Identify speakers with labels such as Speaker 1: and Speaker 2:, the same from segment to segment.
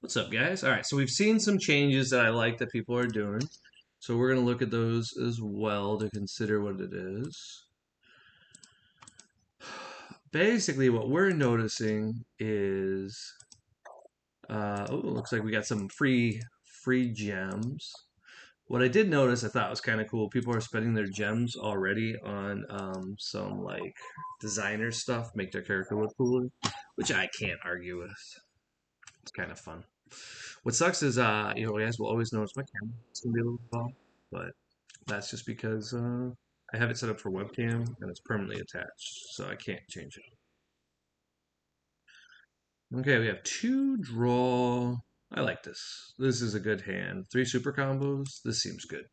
Speaker 1: What's up, guys? All right, so we've seen some changes that I like that people are doing. So we're going to look at those as well to consider what it is. Basically, what we're noticing is, oh, looks like we got some free gems. What I did notice, I thought was kind of cool. People are spending their gems already on some like designer stuff, make their character look cooler, which I can't argue with. It's kind of fun. What sucks is, you guys will always notice my camera. It's gonna be a little off, but that's just because I have it set up for webcam and it's permanently attached, so I can't change it. Okay, we have two draw. I like this. This is a good hand. Three super combos. This seems good.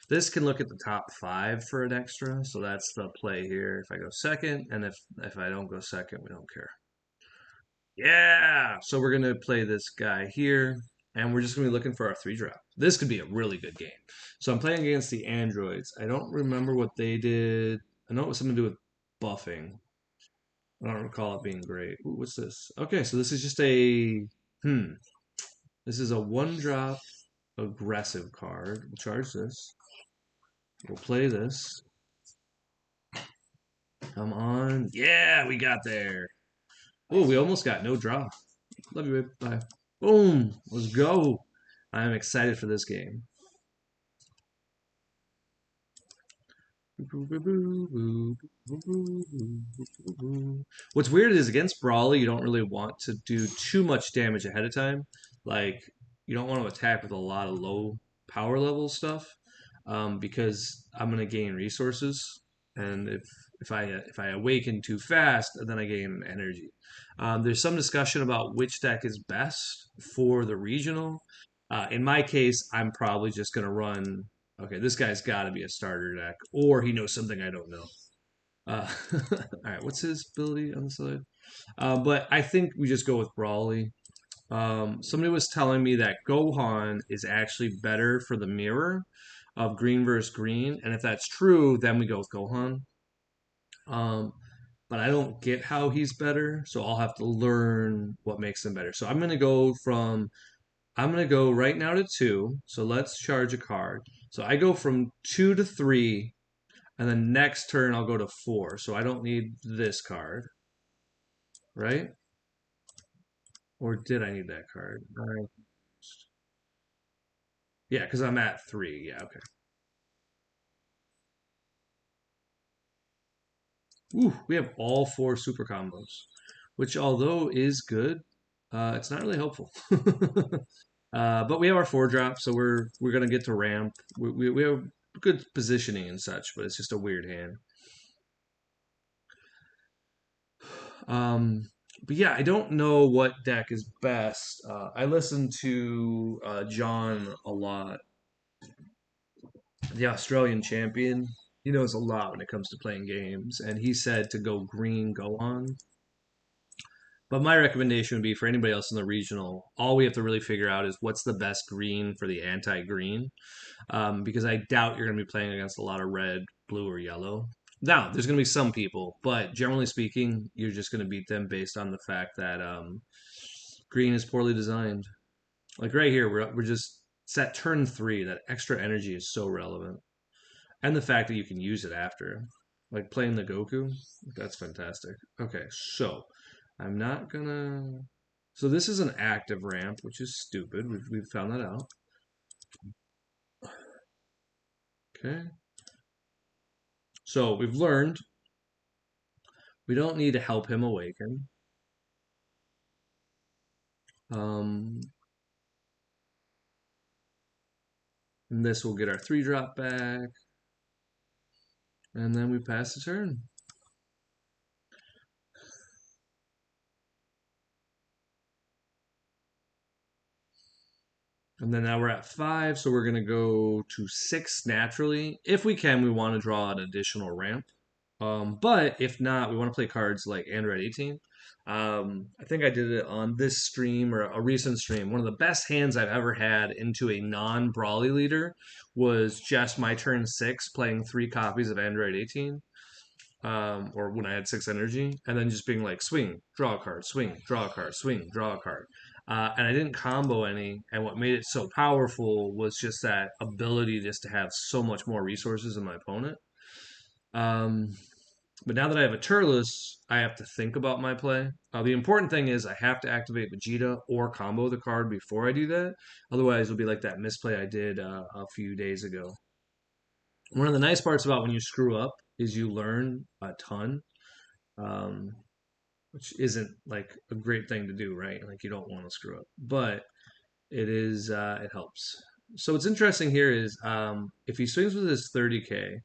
Speaker 1: This can look at the top five for an extra, so that's the play here. If I go second, and if I don't go second, we don't care. Yeah. So we're gonna play this guy here, and we're just gonna be looking for our three drop. This could be a really good game. So I'm playing against the androids. I don't remember what they did. I know it was something to do with buffing. I don't recall it being great. Ooh, what's this? Okay, so this is just a hmm. This is a one drop aggressive card. We'll charge this. We'll play this. Come on. Yeah, we got there. Oh, we almost got no draw. Love you, babe. Bye. Boom. Let's go. I'm excited for this game. What's weird is against Brawly, you don't really want to do too much damage ahead of time. Like, you don't want to attack with a lot of low power level stuff, because I'm gonna gain resources, and if I awaken too fast, then I gain energy. There's some discussion about which deck is best for the regional. In my case, I'm probably just gonna run. Okay, this guy's got to be a starter deck, or he knows something I don't know. All right, what's his ability on the side? But I think we just go with Brawly. Somebody was telling me that Gohan is actually better for the mirror of green versus green, and if that's true, then we go with Gohan. Um, but I don't get how he's better, so I'll have to learn what makes him better. So I'm gonna go right now to two. So let's charge a card. So I go from two to three, and then next turn I'll go to four. So I don't need this card, right? Or did I need that card? Yeah, because I'm at three. Yeah, okay. Ooh, we have all four super combos, which although is good, it's not really helpful. But we have our four drop, so we're gonna get to ramp. We have good positioning and such, but it's just a weird hand. Um, but yeah, I don't know what deck is best. I listen to John a lot, the Australian champion. He knows a lot when it comes to playing games, and he said to go green, go on. But my recommendation would be for anybody else in the regional, all we have to really figure out is what's the best green for the anti-green, because I doubt you're going to be playing against a lot of red, blue, or yellow. Now, there's going to be some people, but generally speaking, you're just going to beat them based on the fact that green is poorly designed. Like right here, we're just set turn three. That extra energy is so relevant, and the fact that you can use it after, like playing the Goku, that's fantastic. Okay, so I'm not gonna. So this is an active ramp, which is stupid. We've found that out. Okay. So we've learned we don't need to help him awaken. Um, and this will get our three drop back, and then we pass the turn. And then now we're at five, so we're gonna go to six naturally. If we can, we want to draw an additional ramp. But if not, we want to play cards like Android 18. I think I did it on this stream or a recent stream. One of the best hands I've ever had into a non-brawly leader was just my turn six, playing three copies of Android 18. Or when I had six energy, and then just being like swing, draw a card, swing, draw a card, swing, draw a card. and I didn't combo any. And what made it so powerful was just that ability just to have so much more resources than my opponent. Um, but now that I have a Turles, I have to think about my play. The important thing is I have to activate Vegeta or combo the card before I do that. Otherwise, it'll be like that misplay I did a few days ago. One of the nice parts about when you screw up is you learn a ton, um, which isn't like a great thing to do, right? Like you don't want to screw up, but it helps. So what's interesting here is if he swings with his 30k,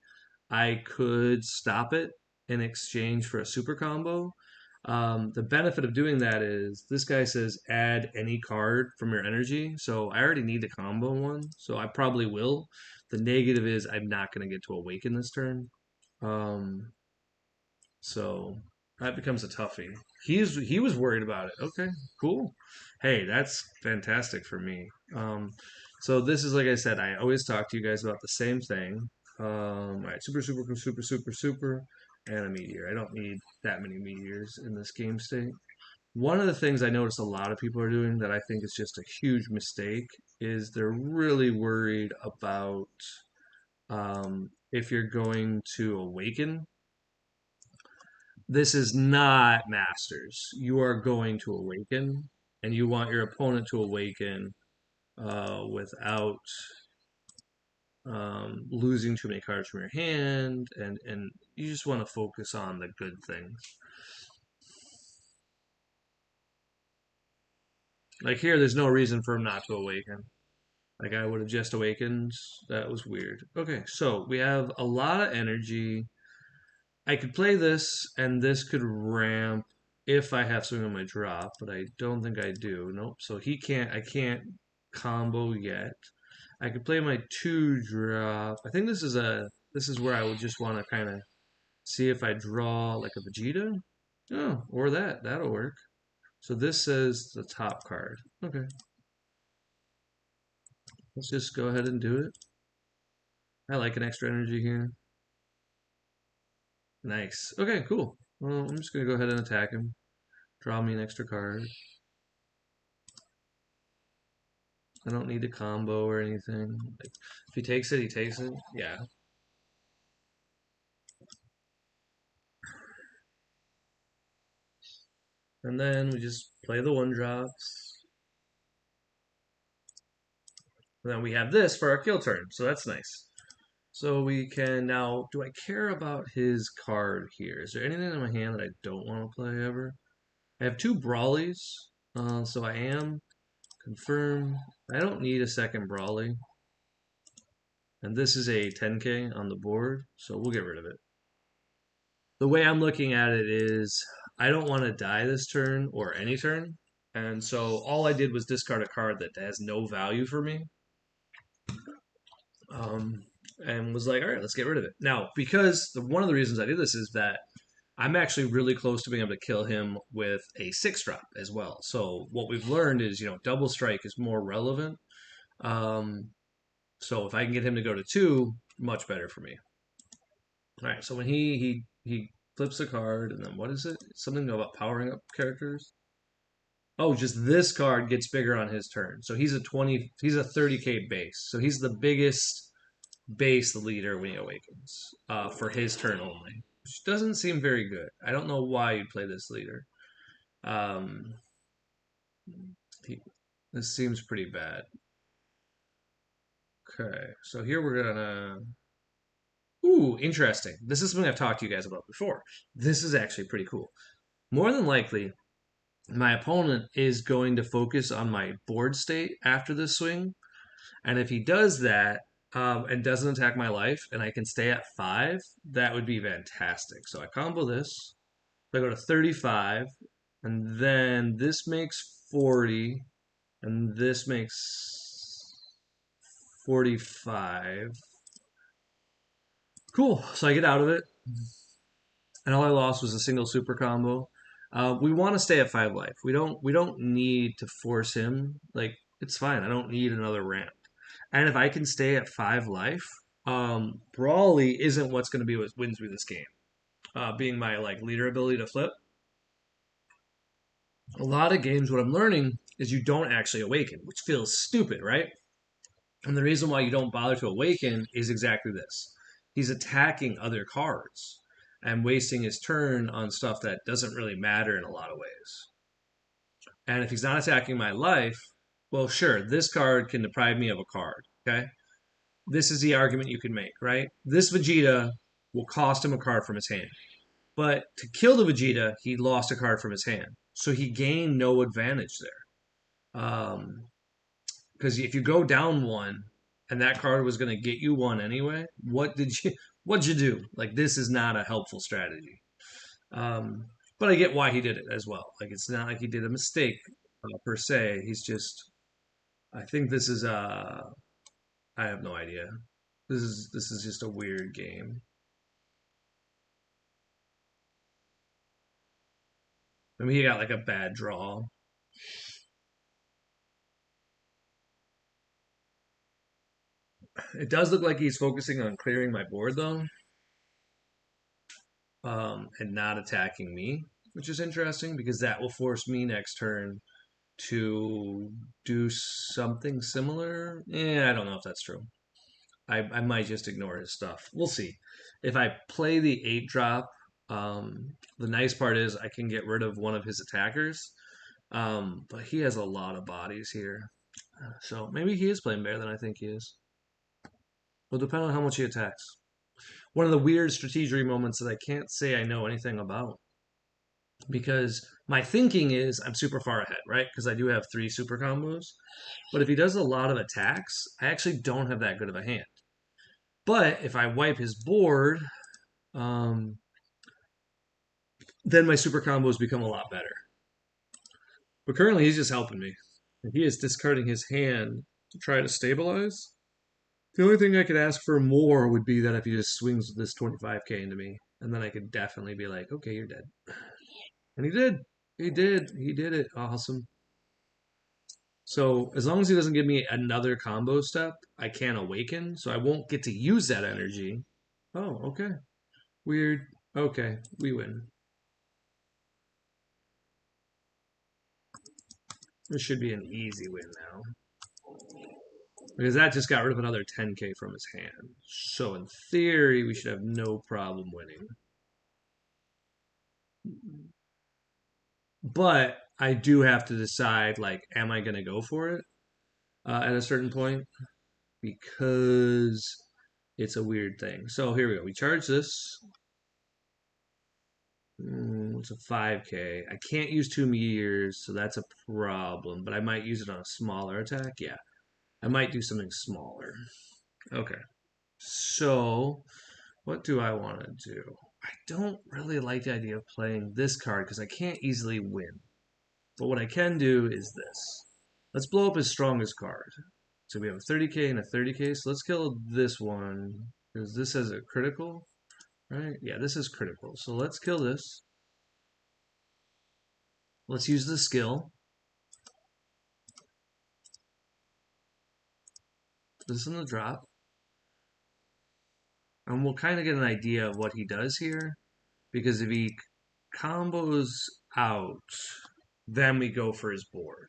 Speaker 1: I could stop it in exchange for a super combo. The benefit of doing that is this guy says add any card from your energy. So I already need to combo one, so I probably will. The negative is I'm not going to get to awaken this turn. Um, so that becomes a toughie. He was worried about it. Okay, cool. Hey, that's fantastic for me. So this is like I said, I always talk to you guys about the same thing. All right, super, and a meteor. I don't need that many meteors in this game state. One of the things I notice a lot of people are doing that I think is just a huge mistake is they're really worried about if you're going to awaken. This is not Masters. You are going to awaken, and you want your opponent to awaken without losing too many cards from your hand, and you just want to focus on the good things. Like here, there's no reason for him not to awaken. Like I would have just awakened. That was weird. Okay, so we have a lot of energy. I could play this, and this could ramp if I have something on my drop, but I don't think I do. Nope. So he can't. I can't combo yet. I could play my 2 drop. I think this is a. This is where I would just want to kind of see if I draw like a Vegeta. Oh, or that. That'll work. So this says the top card. Okay. Let's just go ahead and do it. I like an extra energy here. Nice. Okay, cool. Well, I'm just gonna go ahead and attack him. Draw me an extra card. I don't need to combo or anything. Like, if he takes it, he takes it. Yeah. And then we just play the 1 drops. And then we have this for our kill turn, so that's nice. So we can now, do I care about his card here? Is there anything in my hand that I don't want to play ever? I have 2 Brawlies, so I am confirm. I don't need a second Brawly. And this is a 10k on the board, so we'll get rid of it. The way I'm looking at it is I don't want to die this turn or any turn. And so all I did was discard a card that has no value for me. Um, and was like, all right, let's get rid of it. Now, because one of the reasons I did this is that I'm actually really close to being able to kill him with a 6 drop as well. So what we've learned is, double strike is more relevant. Um, so if I can get him to go to 2, much better for me. All right, so when he flips a card, and then what is it? Something about powering up characters. Oh, just this card gets bigger on his turn. So he's a 30k base. So he's the biggest base leader when he awakens for his turn only, which doesn't seem very good. I don't know why you'd play this leader. Um, he, this seems pretty bad. Okay, so here we're gonna. Ooh, interesting. This is something I've talked to you guys about before. This is actually pretty cool. More than likely, my opponent is going to focus on my board state after this swing. And if he does that and doesn't attack my life and I can stay at 5, that would be fantastic. So I combo this. So I go to 35, and then this makes 40, and this makes 45. Cool. So I get out of it, and all I lost was a single super combo. We want to stay at 5 life. We don't need to force him. Like it's fine. I don't need another ramp. And if I can stay at 5 life, Brawly isn't what's going to be what wins me this game. Being my like leader ability to flip. A lot of games, what I'm learning is you don't actually awaken, which feels stupid, right? And the reason why you don't bother to awaken is exactly this. He's attacking other cards and wasting his turn on stuff that doesn't really matter in a lot of ways. And if he's not attacking my life, well, sure, this card can deprive me of a card. Okay. This is the argument you can make, right? This Vegeta will cost him a card from his hand. But to kill the Vegeta, he lost a card from his hand. So he gained no advantage there. Because if you go down one and that card was going to get you one anyway, what'd you do? Like, this is not a helpful strategy. Um, but I get why he did it as well. Like, it's not like he did a mistake per se. He's just, I think this is I have no idea. This is just a weird game. I mean, he got like a bad draw. It does look like he's focusing on clearing my board though, and not attacking me, which is interesting because that will force me next turn to do something similar. I don't know if that's true. I might just ignore his stuff. We'll see. If I play the 8 drop, the nice part is I can get rid of one of his attackers. But he has a lot of bodies here. So maybe he is playing better than I think he is. Will depend on how much he attacks. One of the weird strategery moments that I can't say I know anything about. Because my thinking is I'm super far ahead, right? Because I do have 3 super combos. But if he does a lot of attacks, I actually don't have that good of a hand. But if I wipe his board, um, then my super combos become a lot better. But currently, he's just helping me. And he is discarding his hand to try to stabilize. The only thing I could ask for more would be that if he just swings this 25k into me, and then I could definitely be like, okay, you're dead. And he did. He did. He did it. Awesome. So as long as he doesn't give me another combo step, I can't awaken, so I won't get to use that energy. Oh, okay. Weird. Okay, we win. This should be an easy win now. Because that just got rid of another 10k from his hand. So in theory, we should have no problem winning. But I do have to decide, like, am I going to go for it at a certain point? Because it's a weird thing. So here we go. We charge this. It's a 5k. I can't use 2 meteors, so that's a problem. But I might use it on a smaller attack. Yeah, I might do something smaller. Okay. So what do I want to do? I don't really like the idea of playing this card because I can't easily win. But what I can do is this. Let's blow up his strongest card. So we have a 30k and a 30k. So let's kill this one because this has a critical, right? Yeah, this is critical. So let's kill this. Let's use the skill. This in the drop. And we'll kind of get an idea of what he does here. Because if he combos out, then we go for his board.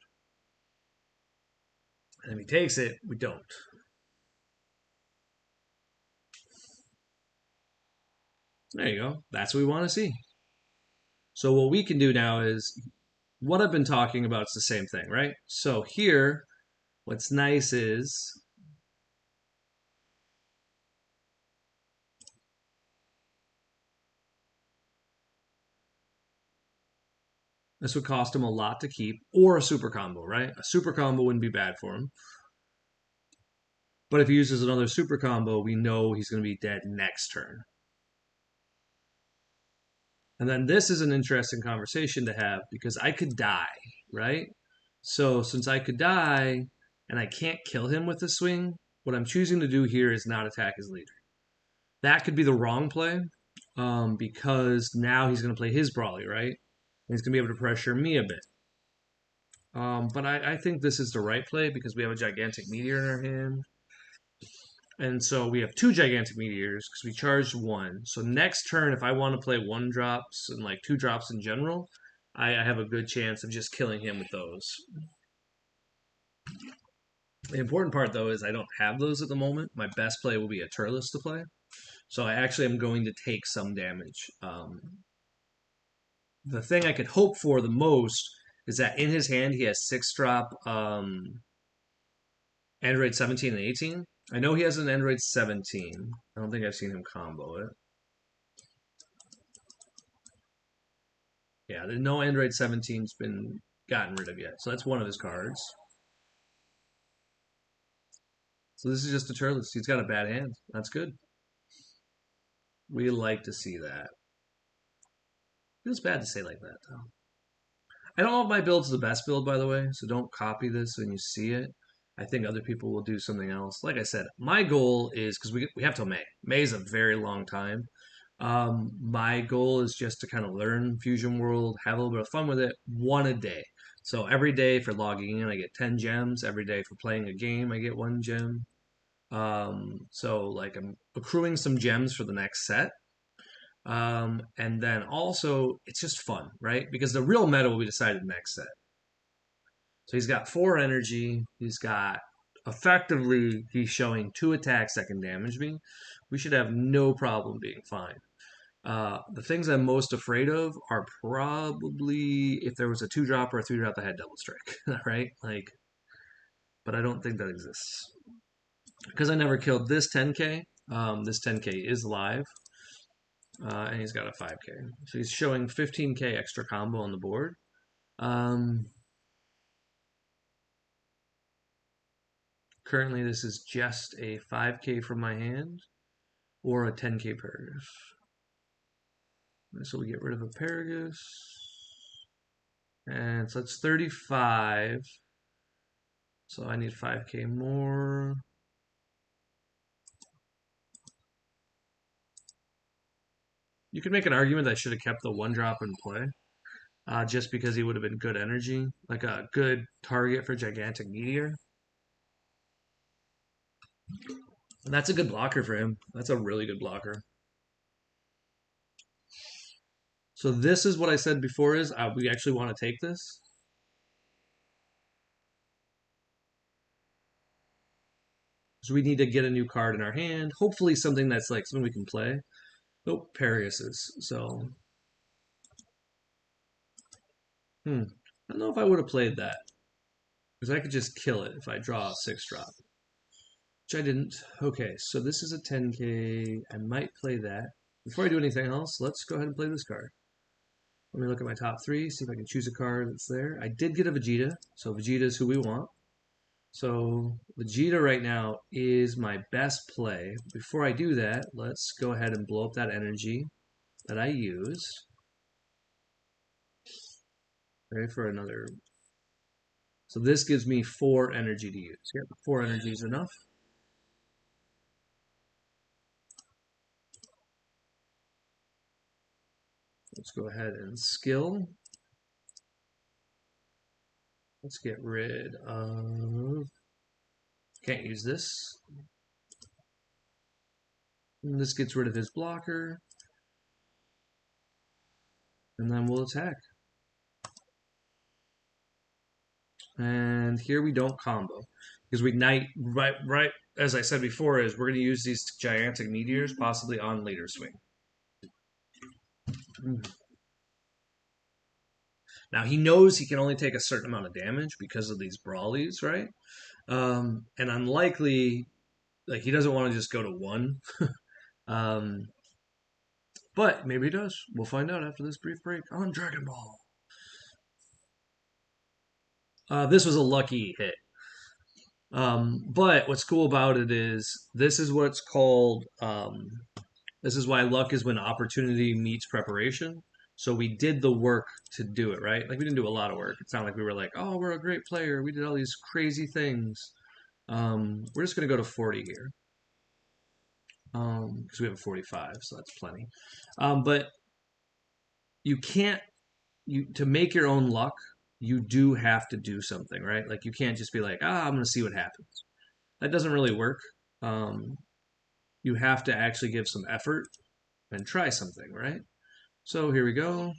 Speaker 1: And if he takes it, we don't. There you go. That's what we want to see. So what we can do now is what I've been talking about is the same thing, right? So here, what's nice is this would cost him a lot to keep, or a super combo, right? A super combo wouldn't be bad for him. But if he uses another super combo, we know he's going to be dead next turn. And then this is an interesting conversation to have because I could die, right? So since I could die and I can't kill him with a swing, what I'm choosing to do here is not attack his leader. That could be the wrong play because now he's going to play his Brawly, right? And he's going to be able to pressure me a bit. But I think this is the right play because we have a gigantic meteor in our hand. And so we have 2 gigantic meteors because we charged 1. So next turn, if I want to play 1 drops and like 2 drops in general, I have a good chance of just killing him with those. The important part, though, is I don't have those at the moment. My best play will be a Turles to play. So I actually am going to take some damage. The thing I could hope for the most is that in his hand he has 6-drop Android 17 and 18. I know he has an Android 17. I don't think I've seen him combo it. Yeah, no Android 17's been gotten rid of yet. So that's one of his cards. So this is just a Turles. He's got a bad hand. That's good. We like to see that. Feels bad to say like that, though. I don't know if my build's the best build, by the way, so don't copy this when you see it. I think other people will do something else. Like I said, my goal is, because we have till May. May is a very long time. My goal is just to kind of learn Fusion World, have a little bit of fun with it, one a day. So every day for logging in, I get 10 gems. Every day for playing a game, I get 1 gem. So like I'm accruing some gems for the next set. And then also, it's just fun, right? Because the real meta will be decided next set. So he's got 4 energy. He's got effectively, he's showing 2 attacks that can damage me. We should have no problem being fine. The things I'm most afraid of are probably if there was a 2-drop or a 3-drop that had double strike, right? Like, but I don't think that exists because I never killed this 10k. This 10k is live. And he's got a 5k. So he's showing 15k extra combo on the board. Currently, this is just a 5k from my hand or a 10k Paragus. So we get rid of a Paragus. And so that's 35. So I need 5k more. You could make an argument that I should have kept the 1-drop in play. Just because he would have been good energy, like a good target for Gigantic Meteor. And that's a good blocker for him. That's a really good blocker. So this is what I said before is we actually want to take this. So we need to get a new card in our hand. Hopefully something that's like something we can play. Oh, Periuses. So, I don't know if I would have played that. Because I could just kill it if I draw a 6-drop. Which I didn't. Okay, so this is a 10k. I might play that. Before I do anything else, let's go ahead and play this card. Let me look at my top 3, see if I can choose a card that's there. I did get a Vegeta, so Vegeta is who we want. So Vegeta right now is my best play. Before I do that, let's go ahead and blow up that energy that I used. Ready for another. So this gives me 4 energy to use. Yep, 4 energy is enough. Let's go ahead and skill. Let's get rid of. Can't use this. And this gets rid of his blocker. And then we'll attack. And here we don't combo. Because we ignite, right as I said before, is we're going to use these Gigantic Meteors possibly on Leader Swing. Now he knows he can only take a certain amount of damage because of these Brawlies, right? And unlikely, like he doesn't want to just go to 1. But maybe he does. We'll find out after this brief break on Dragon Ball. This was a lucky hit. But what's cool about it is this is what's called. This is why luck is when opportunity meets preparation. So we did the work to do it, right? Like we didn't do a lot of work. It's not like we were like, oh, we're a great player. We did all these crazy things. We're just gonna go to 40 here. Because we have a 45, so that's plenty. But you can't to make your own luck, you do have to do something, right? Like you can't just be like, I'm gonna see what happens. That doesn't really work. You have to actually give some effort and try something, right? So here we go.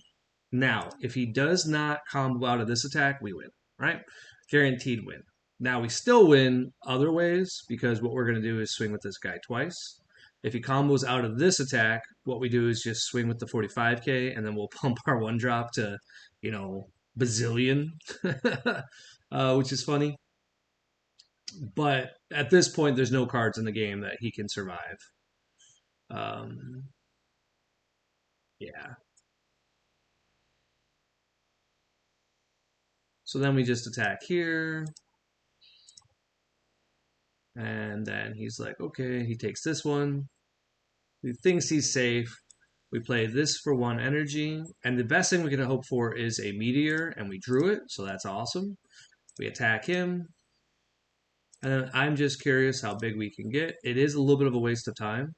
Speaker 1: Now, if he does not combo out of this attack, we win, right? Guaranteed win. Now we still win other ways because what we're going to do is swing with this guy twice. If he combos out of this attack, what we do is just swing with the 45k and then we'll pump our one drop to, you know, bazillion, which is funny. But at this point, there's no cards in the game that he can survive. Um, yeah. So then we just attack here. And then he's like, okay, he takes this one. He thinks he's safe. We play this for 1 energy. And the best thing we can hope for is a meteor, and we drew it, so that's awesome. We attack him. And then I'm just curious how big we can get. It is a little bit of a waste of time.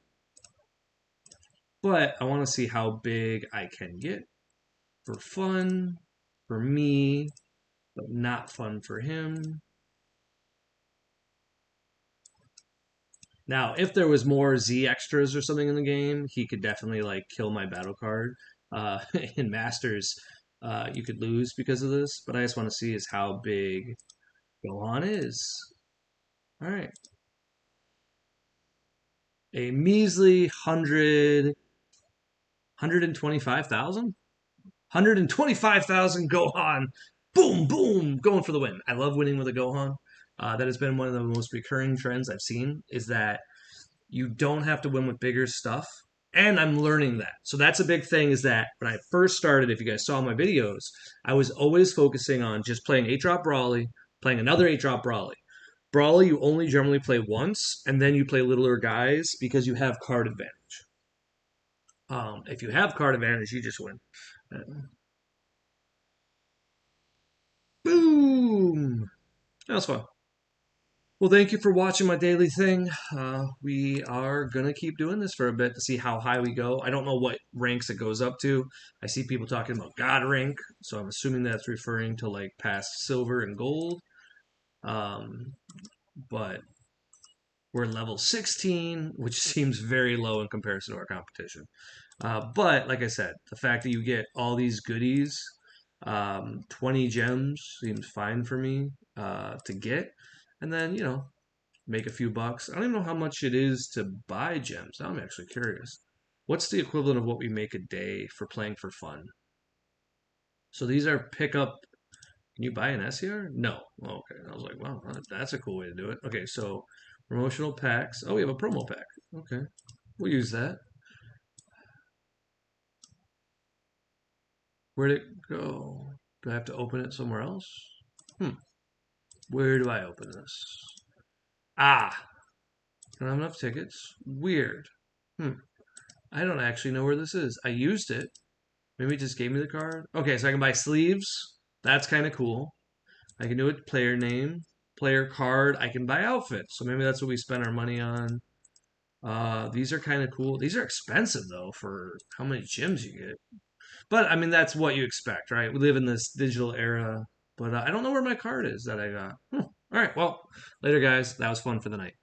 Speaker 1: But I want to see how big I can get for fun, for me, but not fun for him. Now, if there was more Z extras or something in the game, he could definitely like kill my battle card. In Masters, you could lose because of this, but I just want to see is how big Gohan is. All right, a measly 125,000, 125,000 Gohan. Boom, boom, going for the win. I love winning with a Gohan. That has been one of the most recurring trends I've seen. Is that you don't have to win with bigger stuff. And I'm learning that. So that's a big thing is that when I first started, if you guys saw my videos, I was always focusing on just playing 8-drop Brawly, playing another 8-drop Brawly. Brawly, you only generally play once, and then you play littler guys because you have card advantage. If you have card advantage, you just win. Boom! That was fun. Well, thank you for watching my daily thing. We are going to keep doing this for a bit to see how high we go. I don't know what ranks it goes up to. I see people talking about God rank, so I'm assuming that's referring to like past silver and gold. But we're level 16, which seems very low in comparison to our competition. But like I said, the fact that you get all these goodies, 20 gems seems fine for me to get. And then, you know, make a few bucks. I don't even know how much it is to buy gems. Now I'm actually curious. What's the equivalent of what we make a day for playing for fun? So these are pickup. Can you buy an SCR? No. Okay. I was like, wow, that's a cool way to do it. Okay, so promotional packs. Oh, we have a promo pack. Okay. We'll use that. Where'd it go? Do I have to open it somewhere else? Where do I open this? Ah, I don't have enough tickets. Weird. I don't actually know where this is. I used it. Maybe it just gave me the card. Okay, so I can buy sleeves. That's kind of cool. I can do it player name, player card. I can buy outfits. So maybe that's what we spend our money on. These are kind of cool. These are expensive though for how many gems you get. But I mean that's what you expect, right? We live in this digital era. But I don't know where my card is that I got. All right, well, later guys. That was fun for the night.